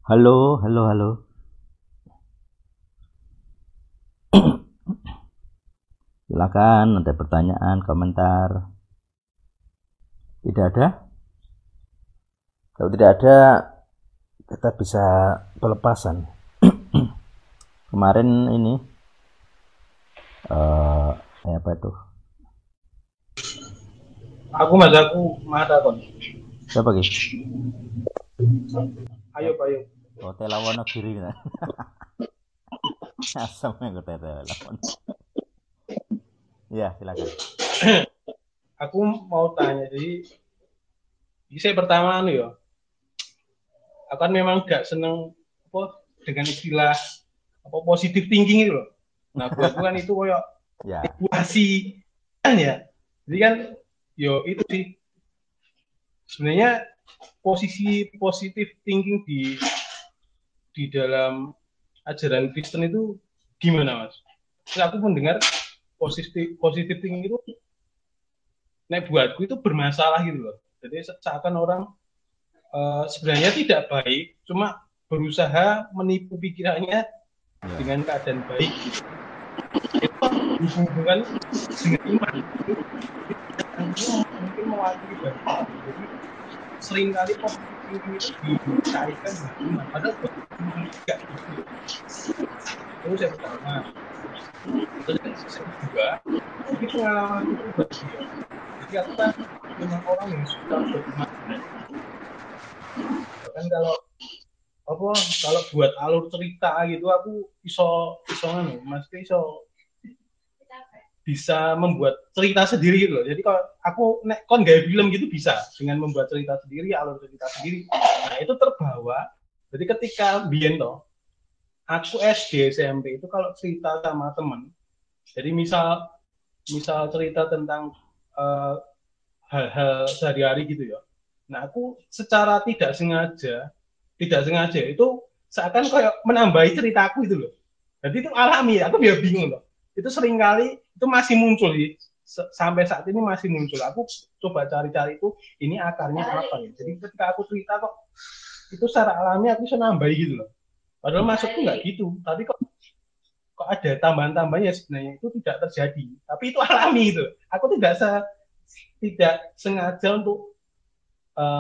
Halo, halo, halo. Silakan, ada pertanyaan, komentar. Tidak ada? Kalau tidak ada, kita bisa pelepasan. Kemarin ini, apa itu? Aku mata kon. Siapa guys? Ayo, ayo. Hotel Wonogiri. Asam yang hotel Lawon. Iya, silakan. Aku mau tanya, jadi saya pertama nih ya, aku kan memang gak seneng apa dengan istilah apa positive thinking itu loh. Nah, buatku kan itu kayak Ya, evaluasi kan ya. Jadi kan yo itu sih sebenarnya posisi positive thinking di dalam ajaran Kristen itu gimana, Mas? Terus aku mendengar positive thinking itu buatku itu bermasalah gitu loh. Jadi seakan orang sebenarnya tidak baik, cuma berusaha menipu pikirannya ya. dengan keadaan baik gitu. Itu hubungan dengan iman itu mungkin mewakili banyak orang. Jadi seringkali positif thinking itu dikaitkan dengan iman, padahal iman tidak gitu. Itu saya pertama. Terus yang kedua, mungkin pengalaman itu pribadi ya. Jadi aku kan memang orang yang suka berimajinasi. Bahkan kalau buat alur cerita gitu aku iso maksudnya iso bisa membuat cerita sendiri gitu loh. Jadi kalau aku kon gaya film gitu bisa dengan membuat cerita sendiri, alur cerita sendiri. Nah, itu terbawa. Jadi ketika biyen toh aku SD SMP itu kalau cerita sama temen, jadi misal misal cerita tentang hal-hal sehari-hari gitu ya. Nah, aku secara tidak sengaja itu seakan kayak menambahi ceritaku itu loh. Jadi itu alami, aku biar bingung loh. Itu sering kali itu masih muncul sampai saat ini masih muncul. Aku coba cari-cari itu ini akarnya apa ya. Jadi ketika aku cerita kok itu secara alami aku bisa nambahi gitu loh. Padahal maksudku nggak gitu. Tapi kok ada tambahan-tambahannya sebenarnya itu tidak terjadi. Tapi itu alami itu. Aku tidak sengaja untuk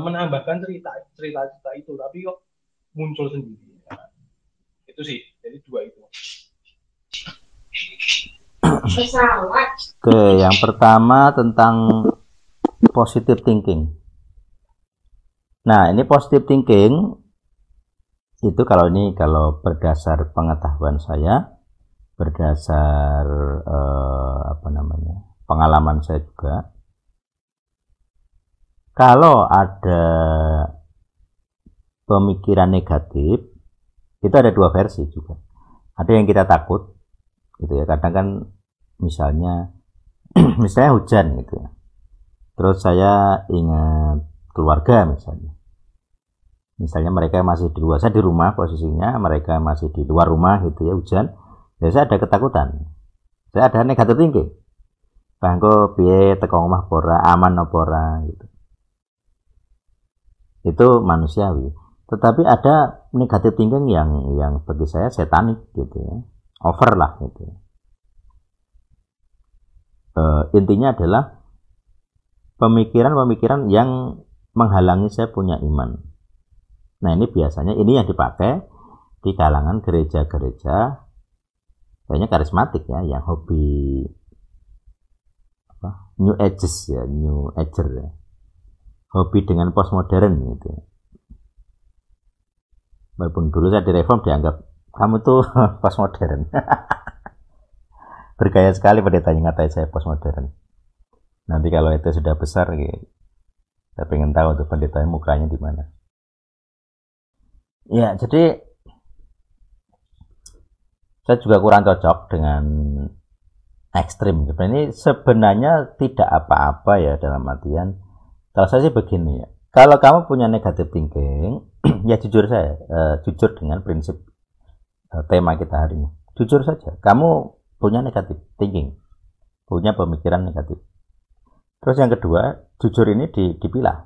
menambahkan cerita itu, tapi kok muncul sendiri. Nah, itu sih, jadi dua itu. Oke, yang pertama tentang positive thinking. Nah, ini positive thinking itu kalau berdasar pengetahuan saya, berdasar pengalaman saya juga, kalau ada pemikiran negatif itu ada dua versi juga. Ada yang kita takut gitu ya, kadang kan misalnya hujan gitu ya, terus saya ingat keluarga misalnya mereka masih di luar, saya di rumah posisinya, mereka masih di luar rumah gitu ya, hujan ya, saya ada ketakutan, saya ada negatif thinking, bangko piye teko omah pora, aman apa ora gitu. Itu manusiawi. Tetapi ada negatif thinking yang bagi saya setanik gitu ya, over lah gitu. Intinya adalah pemikiran-pemikiran yang menghalangi saya punya iman. Nah, ini biasanya ini yang dipakai di kalangan gereja-gereja kayaknya karismatik ya, yang hobi new ages ya, new ager ya, hobi dengan postmodern gitu. Walaupun dulu saya di reform dianggap kamu tuh postmodern. Bergaya sekali pendetanya ngatain saya postmodern. Nanti kalau itu sudah besar, gitu, saya pengen tahu tuh pendetanya mukanya di mana. Ya, jadi saya juga kurang cocok dengan ekstrim. Sebenarnya tidak apa-apa ya, dalam artian kalau saya sih begini ya. Kalau kamu punya negative thinking, ya jujur jujur dengan prinsip tema kita hari ini. Jujur saja, kamu punya negative thinking, punya pemikiran negatif. Terus yang kedua, jujur ini dipilah,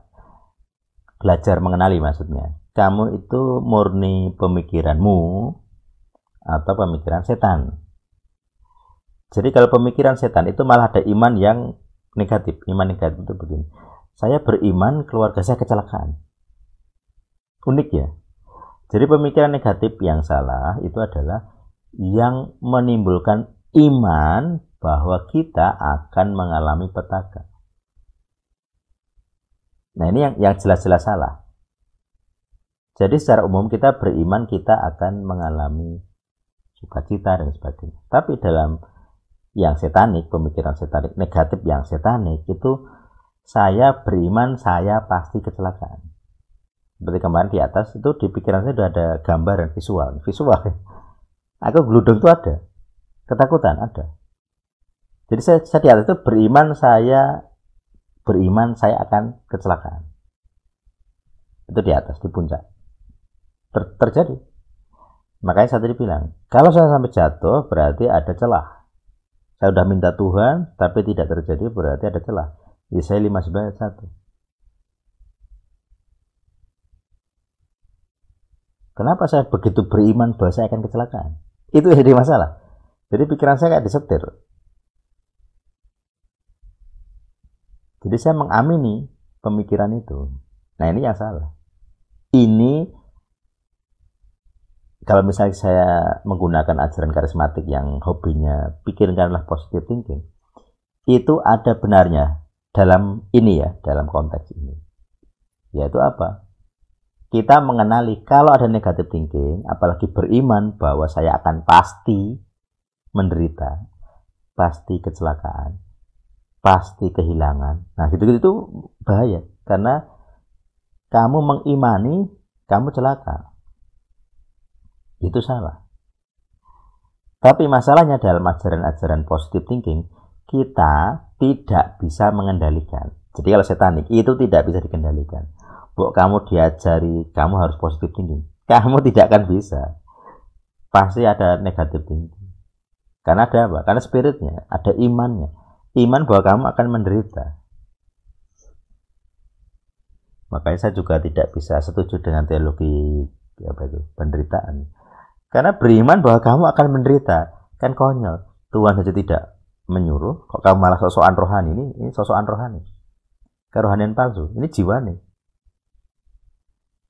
belajar mengenali maksudnya. kamu itu murni pemikiranmu atau pemikiran setan. Jadi kalau pemikiran setan itu malah ada iman yang negatif. Iman negatif itu begini. Saya beriman, keluarga saya kecelakaan. Unik ya. Jadi pemikiran negatif yang salah itu adalah yang menimbulkan iman bahwa kita akan mengalami petaka. Nah ini yang jelas-jelas salah. Jadi secara umum kita beriman kita akan mengalami sukacita dan sebagainya. Tapi dalam yang setanik, pemikiran setanik, negatif yang setanik itu saya beriman saya pasti kecelakaan. Seperti kemarin di atas itu di pikiran saya sudah ada gambaran visual. Aku geludung itu ada, ketakutan ada. Jadi saya di atas itu beriman saya akan kecelakaan. Itu di atas di puncak terjadi. Makanya saya tadi bilang kalau saya sampai jatuh berarti ada celah. Saya sudah minta Tuhan tapi tidak terjadi berarti ada celah. Yesaya 59:1. Kenapa saya begitu beriman bahwa saya akan kecelakaan? Itu jadi masalah. Jadi pikiran saya kayak disetir. Jadi saya mengamini pemikiran itu. Nah ini yang salah. Ini kalau misalnya saya menggunakan ajaran karismatik yang hobinya pikirkanlah positive thinking, itu ada benarnya dalam ini ya, dalam konteks ini. Yaitu apa? Kita mengenali kalau ada negative thinking, apalagi beriman bahwa saya akan pasti menderita, pasti kecelakaan, pasti kehilangan. Nah gitu-gitu itu bahaya. Karena kamu mengimani, kamu celaka. Itu salah. Tapi masalahnya dalam ajaran-ajaran positive thinking, kita tidak bisa mengendalikan. Jadi kalau setanik, itu tidak bisa dikendalikan. Bahwa kamu diajari, kamu harus positive thinking. Kamu tidak akan bisa. Pasti ada negative thinking. Karena ada apa? Karena spiritnya, ada imannya. Iman bahwa kamu akan menderita. Makanya saya juga tidak bisa setuju dengan teologi penderitaan. Karena beriman bahwa kamu akan menderita. Kan konyol. Tuhan saja tidak menyuruh, kok kamu malah sosokan rohani. Ini sosokan rohani. Kerohanian palsu. Ini jiwa nih.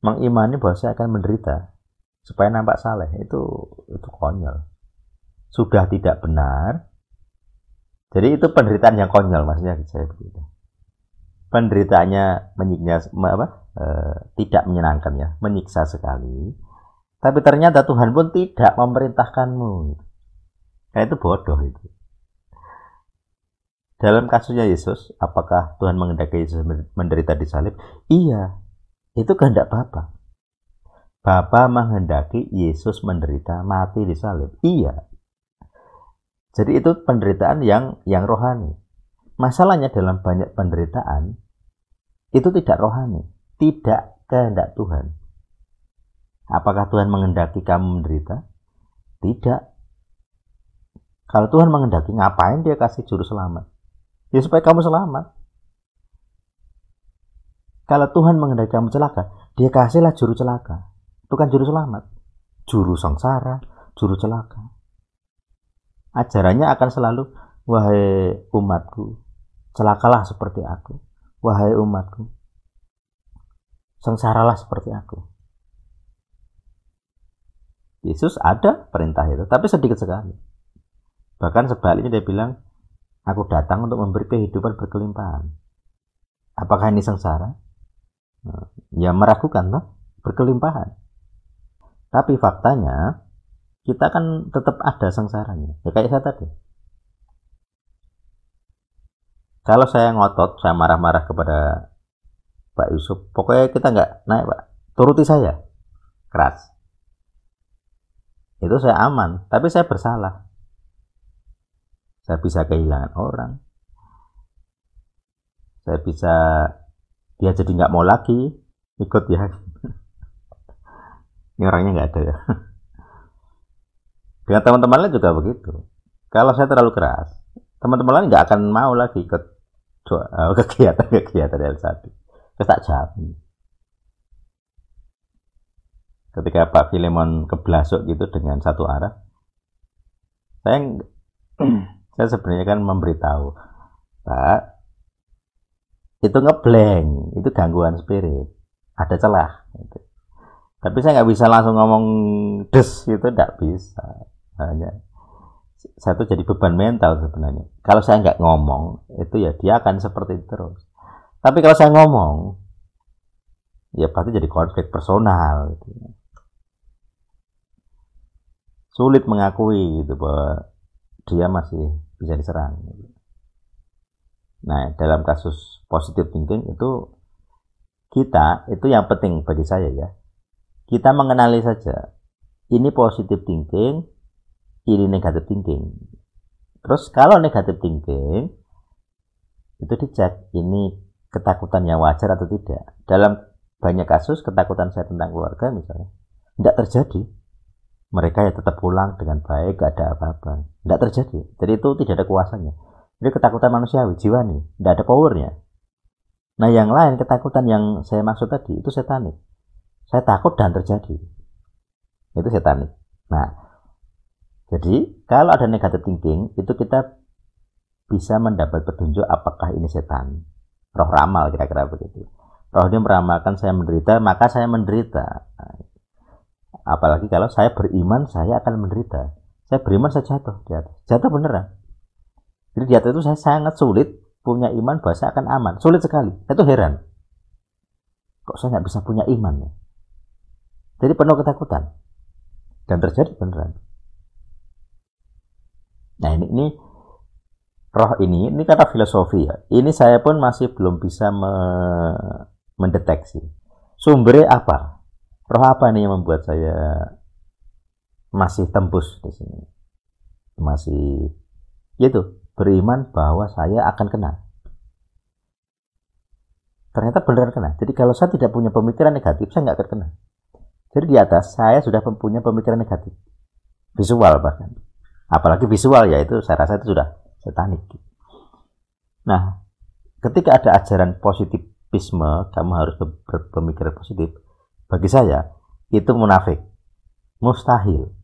Mengimani bahwa saya akan menderita supaya nampak saleh itu konyol, sudah tidak benar. Jadi itu penderitaan yang konyol, maksudnya saya begitu. Penderitaannya tidak menyenangkan ya, menyiksa sekali. Tapi ternyata Tuhan pun tidak memerintahkanmu. Nah, itu bodoh itu. Dalam kasusnya Yesus, apakah Tuhan menghendaki Yesus menderita di salib? Iya. Itu kehendak Bapa. Bapa menghendaki Yesus menderita mati di salib. Iya. Jadi itu penderitaan yang rohani. Masalahnya dalam banyak penderitaan itu tidak rohani, tidak kehendak Tuhan. Apakah Tuhan menghendaki kamu menderita? Tidak. Kalau Tuhan menghendaki, ngapain dia kasih juru selamat? Ya supaya kamu selamat. Kalau Tuhan menghendaki kamu celaka, dia kasihlah juru celaka. Bukan juru selamat. Juru sengsara, juru celaka. Ajarannya akan selalu, wahai umatku, celakalah seperti aku. Wahai umatku, sengsaralah seperti aku. Yesus ada perintah itu, tapi sedikit sekali. Bahkan sebaliknya dia bilang, aku datang untuk memberi kehidupan berkelimpahan. Apakah ini sengsara? Ya meragukan loh, berkelimpahan. Tapi faktanya kita kan tetap ada sengsaranya. Ya kayak saya tadi. Kalau saya ngotot, saya marah-marah kepada Pak Yusuf, pokoknya kita nggak naik Pak, turuti saya, keras. Itu saya aman, tapi saya bersalah. Saya bisa kehilangan orang. Saya bisa dia jadi nggak mau lagi ikut ya. Ini orangnya nggak ada ya. Dengan teman-teman lain juga begitu. Kalau saya terlalu keras, teman-teman lain nggak akan mau lagi ikut kegiatan L1. Terus tak jamin. ketika Pak Filemon keblasok gitu dengan satu arah, saya sebenarnya kan memberitahu, Pak, itu ngeblank, itu gangguan spirit, ada celah. Gitu. Tapi saya nggak bisa langsung ngomong des itu, nggak bisa. Hanya satu jadi beban mental sebenarnya. Kalau saya nggak ngomong, itu ya dia akan seperti itu terus. Tapi kalau saya ngomong, ya pasti jadi konflik personal. Gitu. Sulit mengakui gitu bahwa dia masih bisa diserang. Gitu. Nah, dalam kasus positive thinking itu kita, itu yang penting bagi saya ya, kita mengenali saja ini positive thinking, ini negative thinking. Terus kalau negative thinking itu dicek ini ketakutan yang wajar atau tidak. Dalam banyak kasus ketakutan saya tentang keluarga misalnya tidak terjadi, mereka ya tetap pulang dengan baik, gak ada apa-apa, tidak terjadi. Jadi itu tidak ada kuasanya. Jadi ketakutan manusiawi, jiwani, tidak ada powernya. Nah yang lain, ketakutan yang saya maksud tadi itu setanik. Saya takut dan terjadi, itu setanik. Nah, jadi kalau ada negative thinking itu kita bisa mendapat petunjuk apakah ini setan, roh ramal kira-kira begitu. Roh dia meramalkan saya menderita, maka saya menderita. Apalagi kalau saya beriman saya akan menderita. Saya beriman saya jatuh di atas, jatuh beneran. Jadi di atas itu saya sangat sulit punya iman bahwa saya akan aman, sulit sekali. Saya tuh heran, kok saya nggak bisa punya iman ya? Jadi penuh ketakutan dan terjadi beneran. Nah ini roh ini kata filosofi ya. Ini saya pun masih belum bisa mendeteksi sumbernya apa. Roh apa nih yang membuat saya masih tembus di sini? Masih itu beriman bahwa saya akan kena. Ternyata beneran kena. Jadi kalau saya tidak punya pemikiran negatif, saya nggak akan kena. Jadi di atas saya sudah punya pemikiran negatif, visual bahkan. Apalagi visual ya itu saya rasa itu sudah setanik. Nah, ketika ada ajaran positivisme, kamu harus berpemikiran positif. Bagi saya itu munafik, mustahil.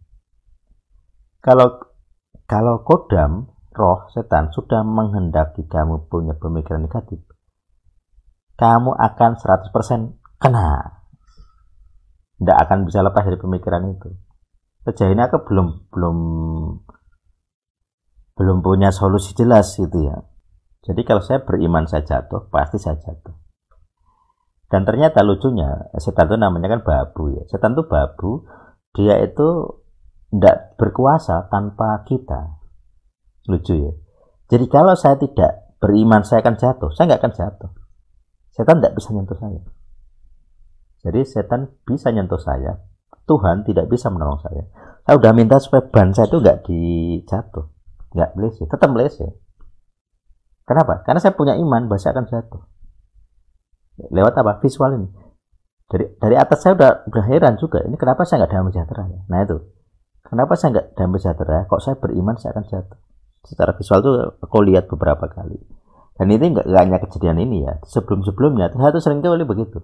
Kalau kodam, roh, setan sudah menghendaki kamu punya pemikiran negatif, kamu akan 100% kena. Tidak akan bisa lepas dari pemikiran itu. Sejauh ini aku belum punya solusi jelas gitu ya. Jadi kalau saya beriman saya jatuh, pasti saya jatuh. Dan ternyata lucunya, setan itu namanya kan babu ya. Setan itu babu, dia itu tidak berkuasa tanpa kita. Lucu ya. Jadi kalau saya tidak beriman saya akan jatuh, saya nggak akan jatuh. Setan tidak bisa nyentuh saya. Jadi setan bisa nyentuh saya, Tuhan tidak bisa menolong saya. Saya udah minta supaya ban saya itu nggak dijatuh, nggak meleseh, tetap meleseh. Kenapa? Karena saya punya iman bahwa saya akan jatuh. Lewat apa? Visual ini. Dari atas saya udah heran juga. Ini kenapa saya nggak damai sejahtera ya? Nah itu. Kenapa saya nggak damai sejahtera? Kok saya beriman saya akan jatuh? Secara visual tuh aku lihat beberapa kali. Dan ini nggak hanya kejadian ini ya. Sebelum-sebelumnya saya tuh sering kali begitu.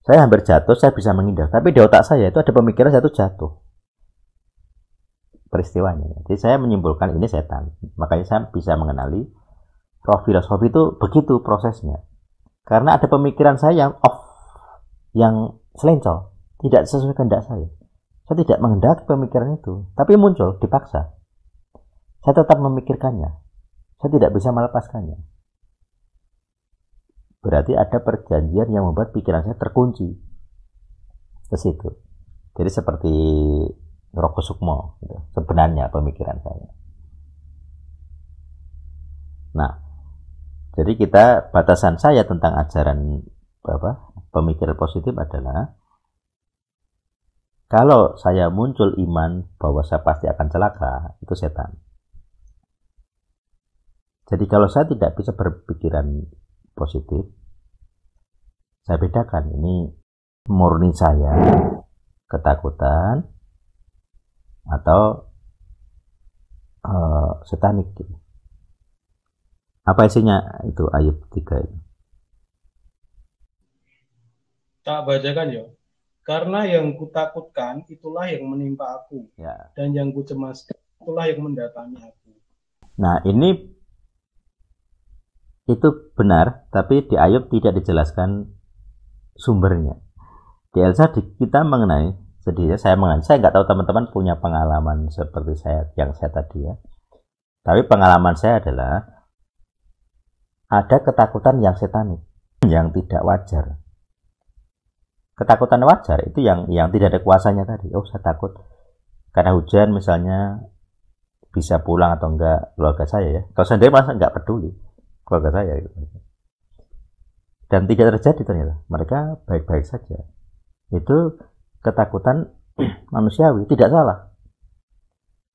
Saya hampir jatuh, saya bisa menghindar. Tapi di otak saya itu ada pemikiran saya tuh jatuh. Peristiwanya. Jadi saya menyimpulkan ini setan. Makanya saya bisa mengenali roh filosofi itu begitu prosesnya. Karena ada pemikiran saya yang off, yang selencol, tidak sesuai kehendak saya. Saya tidak menghendaki pemikiran itu, tapi muncul, dipaksa. Saya tetap memikirkannya. Saya tidak bisa melepaskannya. Berarti ada perjanjian yang membuat pikiran saya terkunci ke situ. Jadi seperti Roko Sukmo, gitu. Sebenarnya pemikiran saya. Nah, jadi batasan saya tentang ajaran pemikiran positif adalah kalau saya muncul iman bahwa saya pasti akan celaka, itu setan. Jadi kalau saya tidak bisa berpikiran positif, saya bedakan ini murni saya ketakutan atau setanik gitu. Apa isinya itu ayat 3 itu? Tak bacakan ya. Karena yang kutakutkan itulah yang menimpa aku, Ya. dan yang kucemaskan itulah yang mendatangi aku. Nah, ini itu benar, tapi di Ayub tidak dijelaskan sumbernya. Di Elsa kita mengenai, jadi saya nggak tahu teman-teman punya pengalaman seperti yang saya tadi ya. Tapi pengalaman saya adalah ada ketakutan yang setanik, yang tidak wajar. Ketakutan wajar itu yang tidak ada kuasanya tadi. Oh, saya takut karena hujan misalnya bisa pulang atau enggak keluarga saya ya. Kalau sendiri masa enggak peduli keluarga saya gitu. Dan tidak terjadi ternyata. Mereka baik-baik saja. Itu ketakutan manusiawi, tidak salah.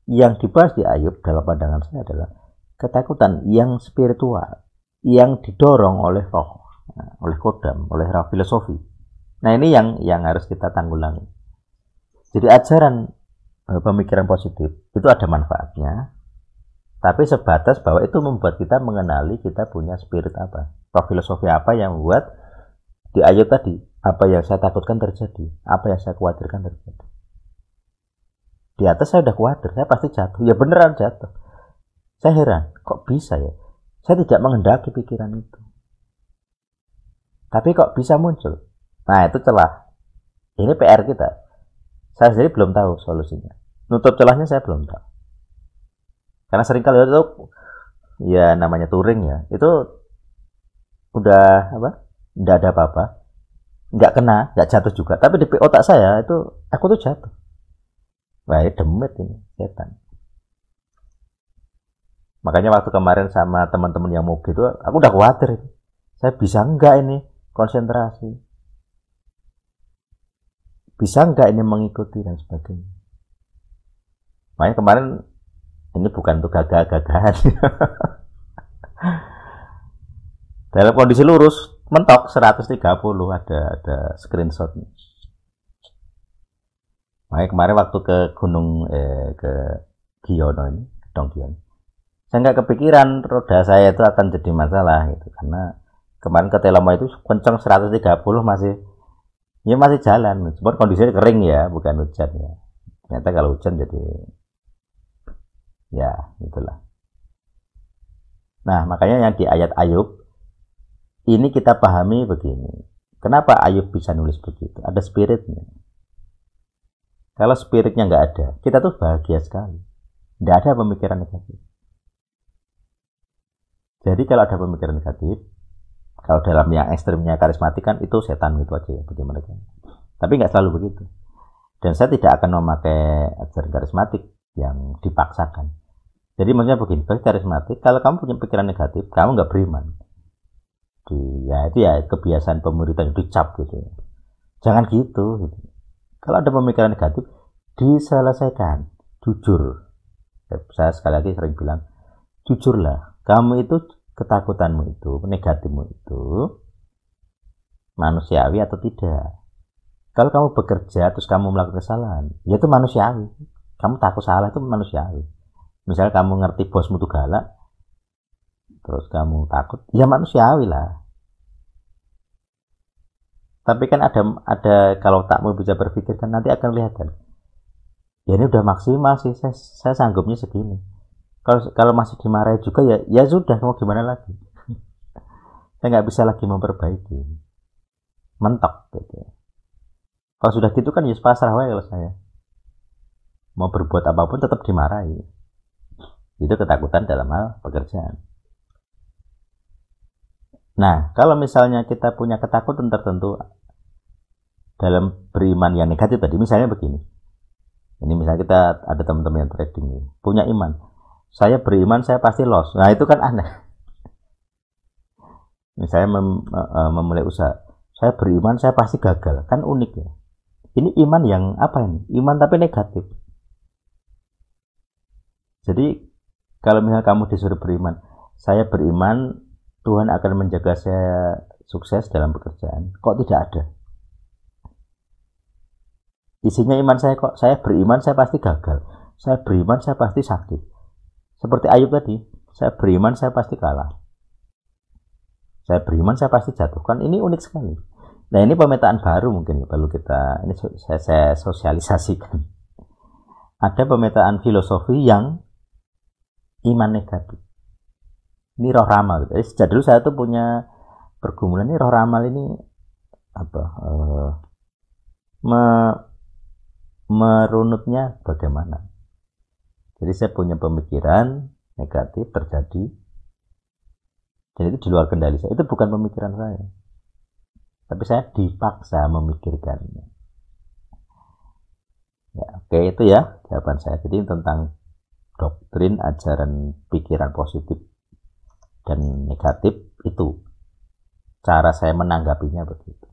Yang dibahas di Ayub dalam pandangan saya adalah ketakutan yang spiritual, yang didorong oleh roh, oleh kodam, oleh roh filosofi. Nah, ini yang harus kita tanggulangi. Jadi ajaran pemikiran positif itu ada manfaatnya, tapi sebatas bahwa itu membuat kita mengenali kita punya spirit apa, roh filosofi apa yang membuat di Ayub tadi, apa yang saya takutkan terjadi, apa yang saya khawatirkan terjadi. Di atas saya udah khawatir, saya pasti jatuh. Ya beneran jatuh. Saya heran, kok bisa ya? Saya tidak menghendaki pikiran itu. Tapi kok bisa muncul? Nah, itu celah. Ini PR kita. Saya sendiri belum tahu solusinya. Nutup celahnya saya belum tahu. Karena seringkali itu ya namanya touring ya. Itu udah apa? Enggak ada apa-apa. Enggak kena, enggak jatuh juga. Tapi di otak saya itu aku tuh jatuh. Wah, demit ini setan. Makanya waktu kemarin sama teman-teman yang mau gitu, aku udah khawatir. Saya bisa enggak ini konsentrasi? Bisa enggak ini mengikuti dan sebagainya. Makanya kemarin ini bukan untuk gagah-gagahan. Dalam kondisi lurus, mentok 130 ada screenshotnya. Makanya kemarin waktu ke gunung ke Giono ini, Dongkion, saya nggak kepikiran roda saya itu akan jadi masalah gitu, karena kemarin ke Telomo itu kencang 130 masih jalan, cuma kondisinya kering ya, bukan hujan ya. Ternyata kalau hujan jadi ya itulah. Nah, makanya yang di ayat Ayub ini kita pahami begini. Kenapa Ayub bisa nulis begitu? Ada spiritnya. Kalau spiritnya nggak ada, kita tuh bahagia sekali. Nggak ada pemikiran negatif. Jadi kalau ada pemikiran negatif, kalau dalam yang ekstrimnya karismatik kan itu setan gitu aja ya bagi mereka. Tapi nggak selalu begitu. Dan saya tidak akan memakai ajaran karismatik yang dipaksakan. Jadi maksudnya begini, bagi karismatik, kalau kamu punya pikiran negatif, kamu nggak beriman. Ya itu ya kebiasaan pemuritan dicap gitu. Jangan gitu. Kalau ada pemikiran negatif, diselesaikan, jujur. Saya sekali lagi sering bilang, jujurlah. Kamu itu ketakutanmu itu, negatifmu itu manusiawi atau tidak? Kalau kamu bekerja terus kamu melakukan kesalahan, ya itu manusiawi. Kamu takut salah itu manusiawi. Misalnya kamu ngerti bosmu itu galak, terus kamu takut, ya manusiawi lah. Tapi kan ada kalau tak mau bisa berpikir kan nanti akan kelihatan. Ya ini udah maksimal sih, saya sanggupnya segini. Kalau masih dimarahi juga ya sudah, mau gimana lagi? Saya nggak bisa lagi memperbaiki, mentok gitu. Kalau sudah gitu kan ya pasrah wae kalau saya. Mau berbuat apapun tetap dimarahi. Itu ketakutan dalam hal pekerjaan. Nah, kalau misalnya kita punya ketakutan tertentu dalam beriman yang negatif tadi, misalnya begini. Ini misalnya kita ada teman-teman yang trading, punya iman. Saya beriman, saya pasti loss. Nah, itu kan aneh. Misalnya memulai usaha. Saya beriman, saya pasti gagal. Kan unik ya. Ini iman yang apa ini? Iman tapi negatif. Jadi, kalau misalnya kamu disuruh beriman, saya beriman, Tuhan akan menjaga saya sukses dalam pekerjaan. Kok tidak ada? Isinya iman saya kok, saya beriman, saya pasti gagal. Saya beriman, saya pasti sakit. Seperti Ayub tadi, saya beriman, saya pasti kalah. Saya beriman, saya pasti jatuh. Kan ini unik sekali. Nah ini pemetaan baru mungkin perlu kita ini saya sosialisasikan. Ada pemetaan filosofi yang iman negatif. Ini roh ramal. Jadi sejak dulu saya tuh punya pergumulan ini roh ramal ini apa? Merunutnya bagaimana? Jadi saya punya pemikiran negatif terjadi. Dan itu di luar kendali saya. Itu bukan pemikiran saya. Tapi saya dipaksa memikirkannya. Ya, oke itu ya jawaban saya. Jadi tentang doktrin ajaran pikiran positif dan negatif itu cara saya menanggapinya begitu.